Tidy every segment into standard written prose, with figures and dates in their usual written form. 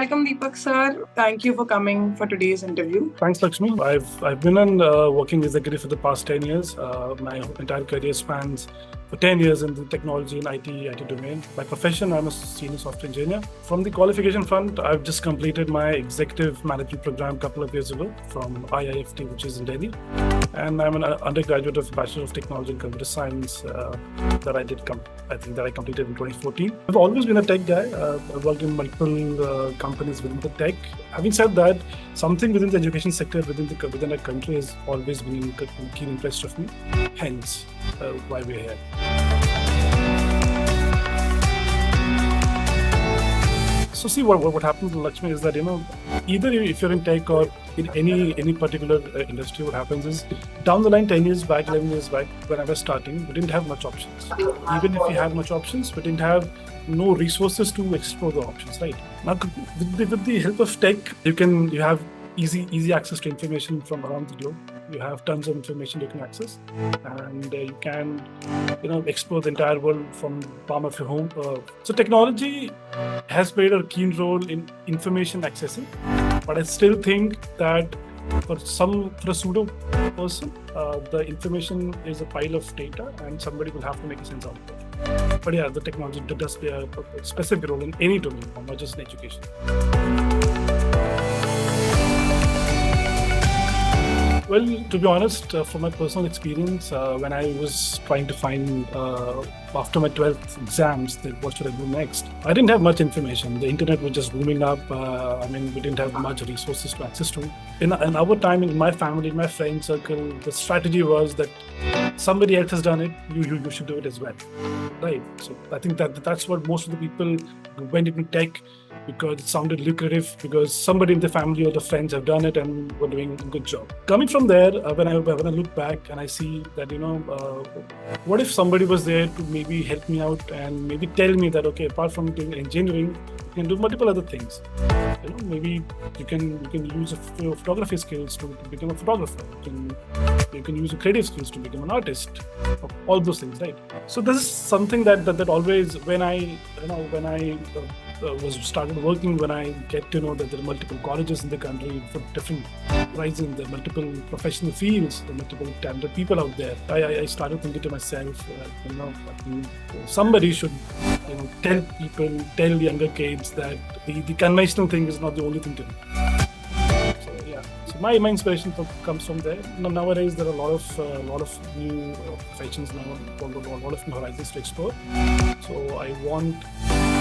welcome Deepak sir. Thank you for coming for today's interview. Thanks, Lakshmi. I've been an working executive for the past 10 years. My entire career spans for 10 years in the technology and IT domain. By profession, I'm a senior software engineer. From the qualification front, I've just completed my executive management program a couple of years ago from IIFT, which is in Delhi. And I'm an undergraduate of Bachelor of Technology in Computer Science that I completed in 2014. I've always been a tech guy. I've worked in multiple companies within the tech. Having said that, something within the education sector within our country has always been a keen interest of me. Hence, why we're here. So see what happens, Lakshmi, is that either if you're in tech or in any particular industry, what happens is down the line, 10 years back, 11 years back, when I was starting, we didn't have much options. Even if we had much options, we didn't have no resources to explore the options, right? Now, with the help of tech, you have easy access to information from around the globe. You have tons of information you can access, and you can explore the entire world from the palm of your home. So technology has played a keen role in information accessing, but I still think that for a pseudo person, the information is a pile of data, and somebody will have to make a sense out of it. But yeah, the technology does play a specific role in any domain, not just in education. Well, to be honest, from my personal experience, when I was trying to find, after my 12th exams, what should I do next? I didn't have much information. The internet was just booming up. We didn't have much resources to access to. In our time, in my family, in my friend circle, the strategy was that somebody else has done it, you should do it as well, right? So I think that's what most of the people went into tech, because it sounded lucrative, because somebody in the family or the friends have done it and were doing a good job. Coming from there, when I look back and I see that, what if somebody was there to maybe help me out and maybe tell me that, okay, apart from doing engineering, you can do multiple other things. Maybe you can use your photography skills to become a photographer. You can use your creative skills to become an artist. All those things, right? So this is something that always, when I was started working, when I get to know that there are multiple colleges in the country for different reasons, there are multiple professional fields, there are multiple talented people out there, I started thinking to myself, somebody should tell younger kids that the conventional thing is not the only thing to do. So yeah, so my inspiration comes from there. Nowadays there are a lot of new professions now, a lot of new horizons to explore. So I want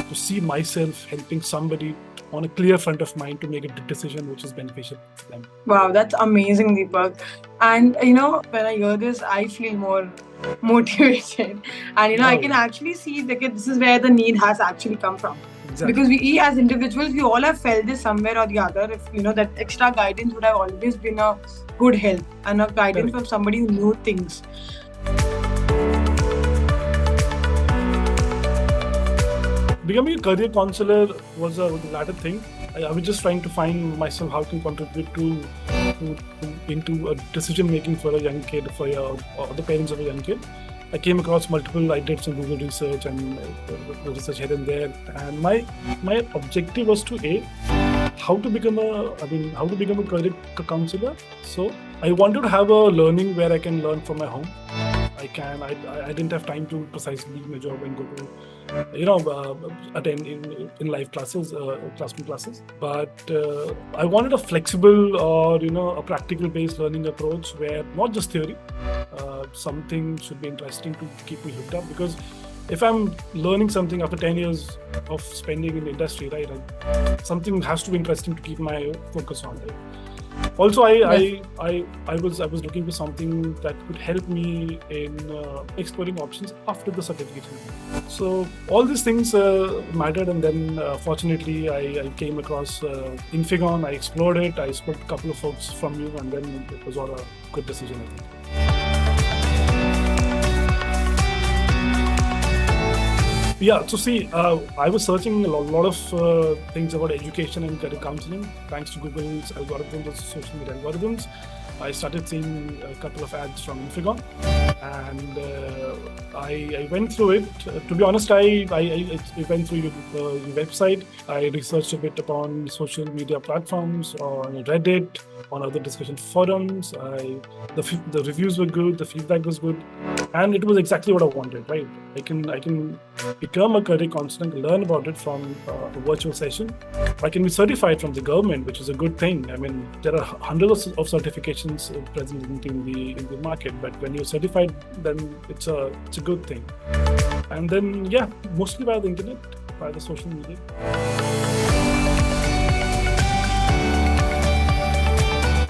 to see myself helping somebody on a clear front of mind to make a decision which is beneficial for them. Wow, that's amazing, Deepak. And when I hear this, I feel more motivated. And I can actually see that this is where the need has actually come from. Exactly. Because we as individuals, we all have felt this somewhere or the other. If that extra guidance would have always been a good help, and a guidance from somebody who knew things. Becoming a career counselor was a latter thing. I was just trying to find myself how to contribute into a decision making for a young kid, or the parents of a young kid. I came across I did some Google research and research here and there, and my objective was to how to become a career counselor. So I wanted to have a learning where I can learn from my home. I didn't have time to precisely leave my job and go to attend in live classes, classroom classes. But I wanted a flexible or a practical based learning approach where not just theory, something should be interesting to keep me hooked up. Because if I'm learning something after 10 years of spending in the industry, right, something has to be interesting to keep my focus on, right? Also, I was looking for something that could help me in exploring options after the certification. So all these things mattered, and then fortunately I came across Infigon. I explored it. I spoke to a couple of folks from you, and then it was all a good decision, I think. Yeah, so see, I was searching a lot of things about education and career counseling. Thanks to Google's algorithms, social media algorithms, I started seeing a couple of ads from Infigon. and I went through it. To be honest, I went through your website. I researched a bit upon social media platforms, on Reddit, on other discussion forums. The reviews were good, the feedback was good, and it was exactly what I wanted. Right, I can become a career counselor and learn about it from a virtual session. I can be certified from the government, which is a good thing. I mean, there are hundreds of certifications present in the market, but when you're certified, then it's a good thing. And then, yeah, mostly via the internet, via the social media.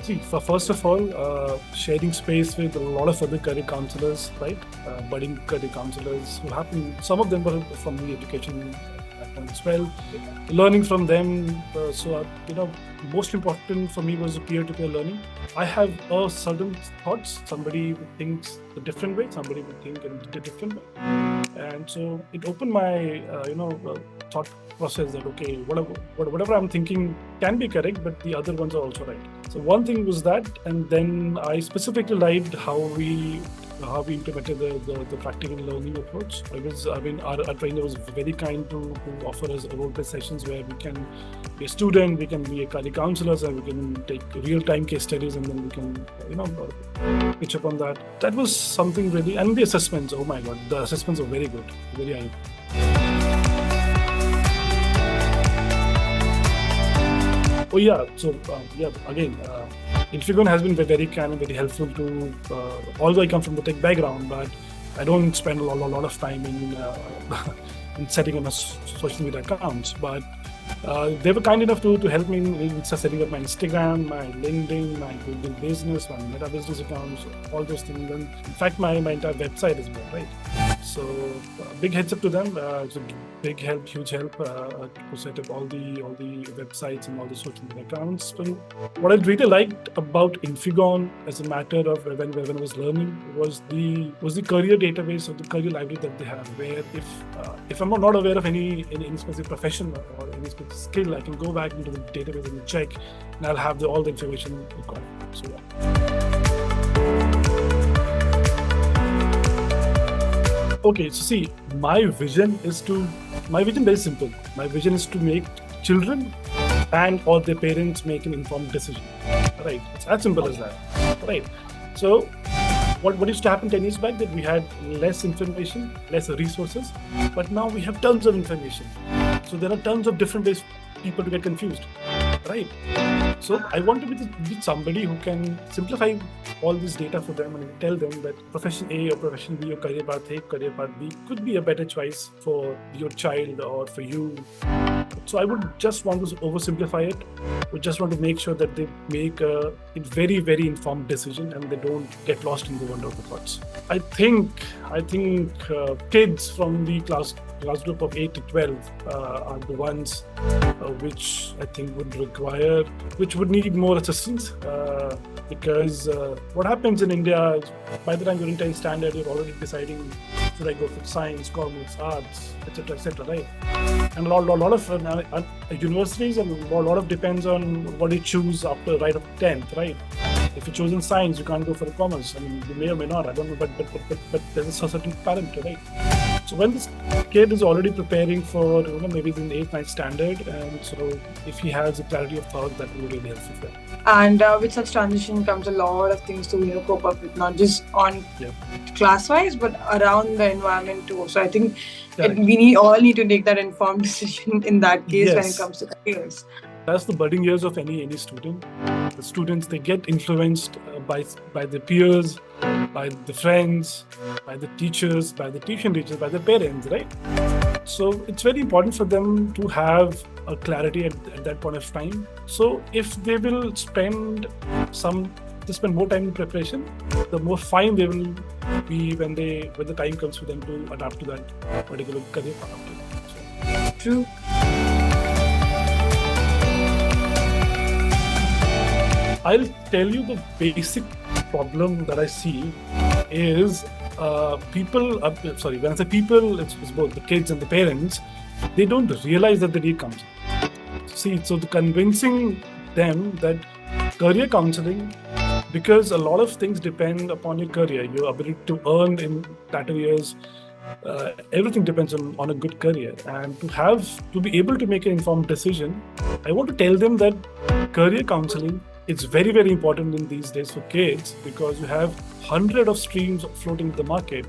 See, first of all, sharing space with a lot of other career counselors, right? Budding career counselors who happen, some of them were from the education background as well. Learning from them, most important for me was peer-to-peer learning. I have certain thoughts. Somebody thinks a different way, somebody would think in a different way. And so it opened my, thought process that, okay, whatever I'm thinking can be correct, but the other ones are also right. So one thing was that, and then I specifically liked how we implemented the practical learning approach. Our trainer was very kind to offer us role-play sessions where we can be a student, we can be a career counselors, and we can take real-time case studies, and then we can, pitch up on that. That was something really, and the assessments, oh my God, the assessments are very good, very high. Oh yeah, so again, Infigon has been very kind and very helpful to, although I come from the tech background, but I don't spend a lot of time in setting up my social media accounts. But they were kind enough to help me in setting up my Instagram, my LinkedIn, my Google Business, my Meta Business accounts, all those things. And in fact, my entire website is well, right? So big heads up to them. It's a big help, huge help to set up all the websites and all the social media accounts. So what I really liked about Infigon as a matter of when I was learning was the career database or the career library that they have. Where if I'm not aware of any specific profession or any specific skill, I can go back into the database and check, and I'll have all the information required. So yeah. Okay, so see, my vision very simple. My vision is to make children and or their parents make an informed decision. Right? It's as simple as that. Right? So what used to happen 10 years back, that we had less information, less resources, but now we have tons of information. So there are tons of different ways people to get confused. Right? So I want to be somebody who can simplify all this data for them and tell them that profession A or profession B or career path A, career path B could be a better choice for your child or for you. So I would just want to oversimplify it. We just want to make sure that they make a very, very informed decision and they don't get lost in the wonder of the thoughts. I think kids from the class group of 8 to 12 are the ones which I think which would need more assistance, because what happens in India is by the time you're in 10th standard, you're already deciding, should I go for science, commerce, arts, etc., right? And a lot of universities, and a lot of depends on what you choose after right after 10th, right? If you're choosing science, you can't go for a commerce. I mean, you may or may not, I don't know, but there's a certain parameter, right? So when this kid is already preparing for, maybe in 8th, 9th standard, and so if he has a clarity of thought, that will be really helpful for him. And with such transition comes a lot of things to cope up with, not just on class-wise, but around the environment too. So I think we all need to take that informed decision in that case when it comes to careers. That's the budding years of any student. The students, they get influenced by their peers, by the friends, by the teachers, by the tuition teachers, by their parents, right? So it's very important for them to have a clarity at that point of time. So if they will spend more time in preparation, the more fine they will be when the time comes for them to adapt to that particular career path. So. True. I'll tell you the basic problem that I see is when I say people, it's both the kids and the parents, they don't realize that the need comes. See, so the convincing them that career counseling because a lot of things depend upon your career, your ability to earn in latter years. Everything depends on a good career, and to be able to make an informed decision, I want to tell them that career counseling is very, very important in these days for kids, because you have hundred of streams floating in the market.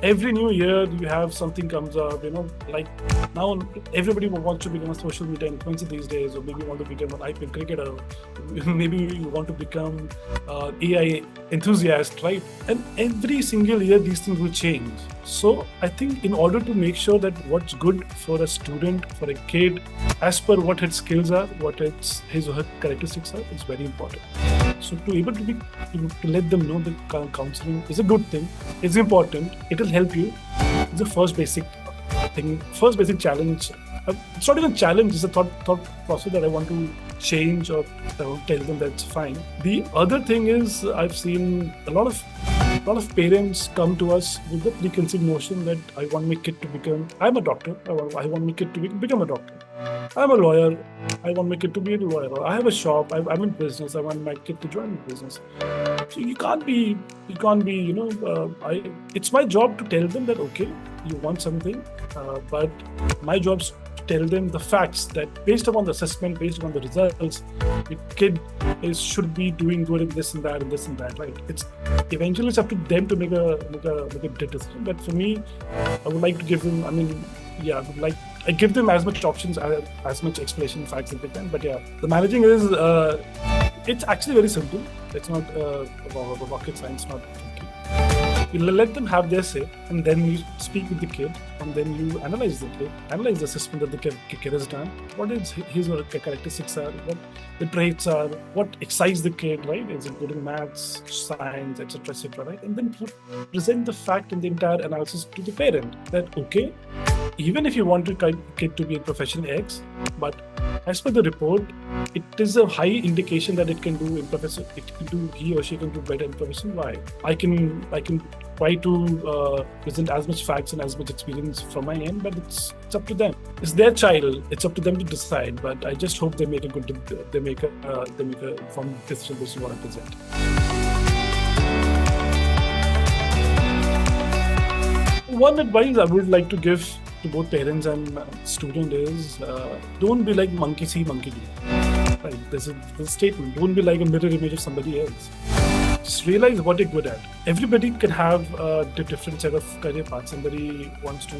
Every new year you have something comes up, like now everybody wants to become a social media influencer these days, or maybe you want to become an IPL cricketer, maybe you want to become AI enthusiast, right? And every single year these things will change. So I think in order to make sure that what's good for a student, for a kid, as per what his skills are, what his or her characteristics are, it's very important. So to able to let them know that counseling is a good thing, it's important, it will help you. It's the first basic thing, first basic challenge. It's not even a challenge, it's a thought process that I want to change or tell them that's fine. The other thing is, I've seen a lot of parents come to us with the preconceived notion that I want my kid to become, I'm a doctor, I want my kid to become a doctor. I'm a lawyer, I want my kid to be a lawyer. I have a shop, I'm in business, I want my kid to join business. So you can't be, it's my job to tell them that, okay, you want something, but my job's to tell them the facts that based upon the assessment, based upon the results, the kid should be doing good in this and that and this and that, right? It's eventually it's up to them to make a decision. But for me, I would like to give them, I give them as much options, as much explanation facts as they can. But yeah, the managing is, it's actually very simple. It's not rocket science, not tricky. You let them have their say, and then you speak with the kid, and then you analyze the kid, analyze the assessment that the kid has done, what is his or her characteristics are, what the traits are, what excites the kid, right? Is it good in maths, science, etc., right? And then present the fact and the entire analysis to the parent that, okay, even if you want your kid to be in profession X, but as per the report, it is a high indication that it can do in profession. He or she can do better in profession Y. I can try to present as much facts and as much experience from my end, but it's up to them. It's their child. It's up to them to decide. But I just hope they make a informed decision based on what I present. One advice I would like to give to both parents and student is, don't be like monkey see, monkey do. Right? There's a statement, don't be like a mirror image of somebody else. Just realize what you're good at. Everybody can have a different set of career paths. Somebody wants to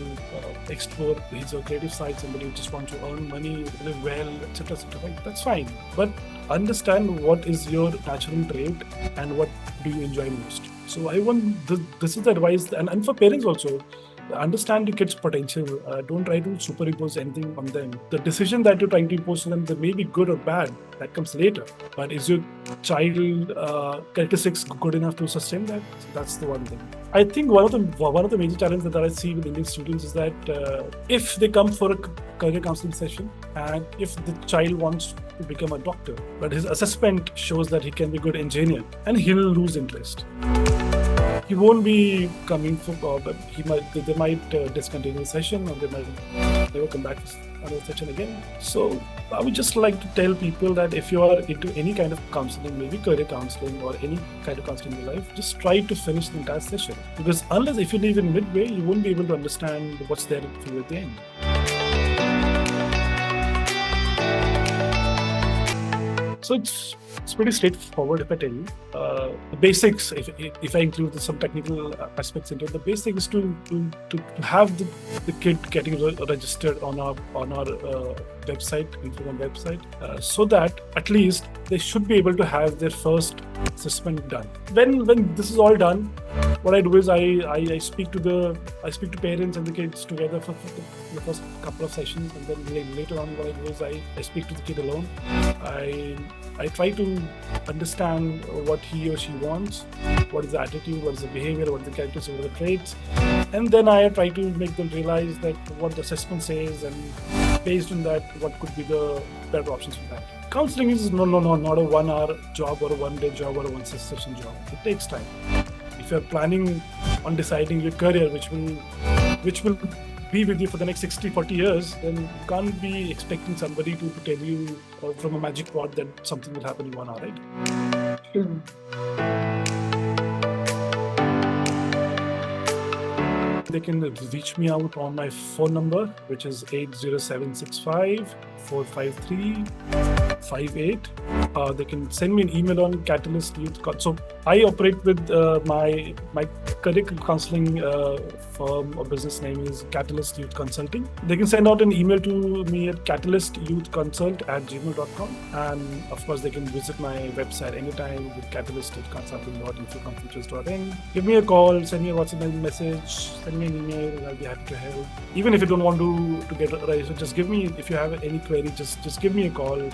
explore his or creative side, somebody just wants to earn money, live well, etc. Right? That's fine. But understand what is your natural trait and what do you enjoy most. So this is the advice, and for parents also, understand your kid's potential. Don't try to superimpose anything on them. The decision that you're trying to impose on them, they may be good or bad. That comes later. But is your child characteristics good enough to sustain that? So that's the one thing. I think one of the major challenges that I see with Indian students is that if they come for a career counseling session, and if the child wants to become a doctor, but his assessment shows that he can be a good engineer, and he'll lose interest. He won't be coming for, but they might discontinue the session, or they might never come back for another session again. So I would just like to tell people that if you are into any kind of counseling, maybe career counseling or any kind of counseling in your life, just try to finish the entire session. Because unless if you leave in midway, you won't be able to understand what's there for you at the end. So it's pretty straightforward if I tell you. The basics, if I include some technical aspects into it, the basic is to have the kid getting registered on our website, Infigon website, so that at least they should be able to have their first assessment done. When this is all done, what I do is I speak to parents and the kids together for the first couple of sessions, and then later on what I do is I speak to the kid alone. I try to understand what he or she wants, what is the attitude, what is the behavior, what is the characteristics, what are the traits, and then I try to make them realize that what the assessment says, and based on that, what could be the better options for that. Counseling is not a 1 hour job or a 1 day job or a 1 session job. It takes time. If you're planning on deciding your career, which will be with you for the next 60-40 years, then you can't be expecting somebody to tell you from a magic word that something will happen in 1 hour, right? They can reach me out on my phone number, which is 80765 453 58. They can send me an email on Catalyst Youth. So I operate with my career counseling firm or business name is Catalyst Youth Consulting. They can send out an email to me at catalystyouthconsult@gmail.com, and of course they can visit my website anytime with catalystyouthconsulting.infigonfutures.in. Give me a call, send me a WhatsApp message, send me an email. I'll be happy to help. Even if you don't want to get registered, just give me, if you have any query, just give me a call.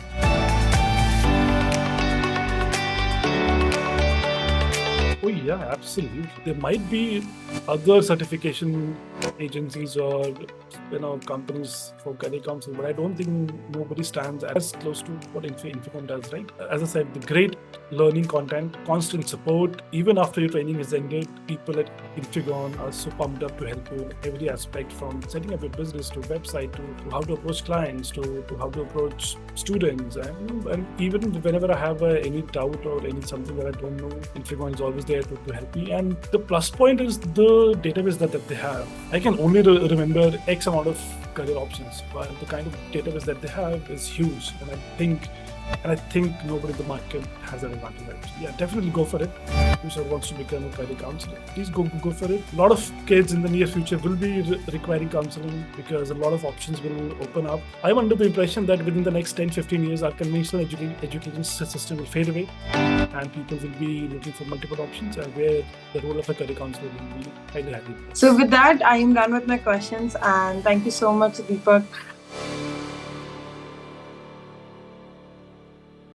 Oh yeah, absolutely. There might be other certification agencies or companies for career counseling, but I don't think nobody stands as close to what Infigon does, right? As I said, the great learning content, constant support. Even after your training is ended, people at Infigon are so pumped up to help you in every aspect, from setting up your business to website to how to approach clients to how to approach students, and even whenever I have any doubt or any something that I don't know, Infigon is always there to help me. And the plus point is the database that they have. I can only remember X amount of career options, but the kind of database that they have is huge, and I think nobody in the market has that advantage. Yeah, definitely go for it. Whoever wants to become a career counselor, please go for it. A lot of kids in the near future will be requiring counseling because a lot of options will open up. I'm under the impression that within the next 10-15 years, our conventional education system will fade away, and people will be looking for multiple options, and where the role of a career counselor will be highly. So with that, I am done with my questions, and thank you so much, Deepak.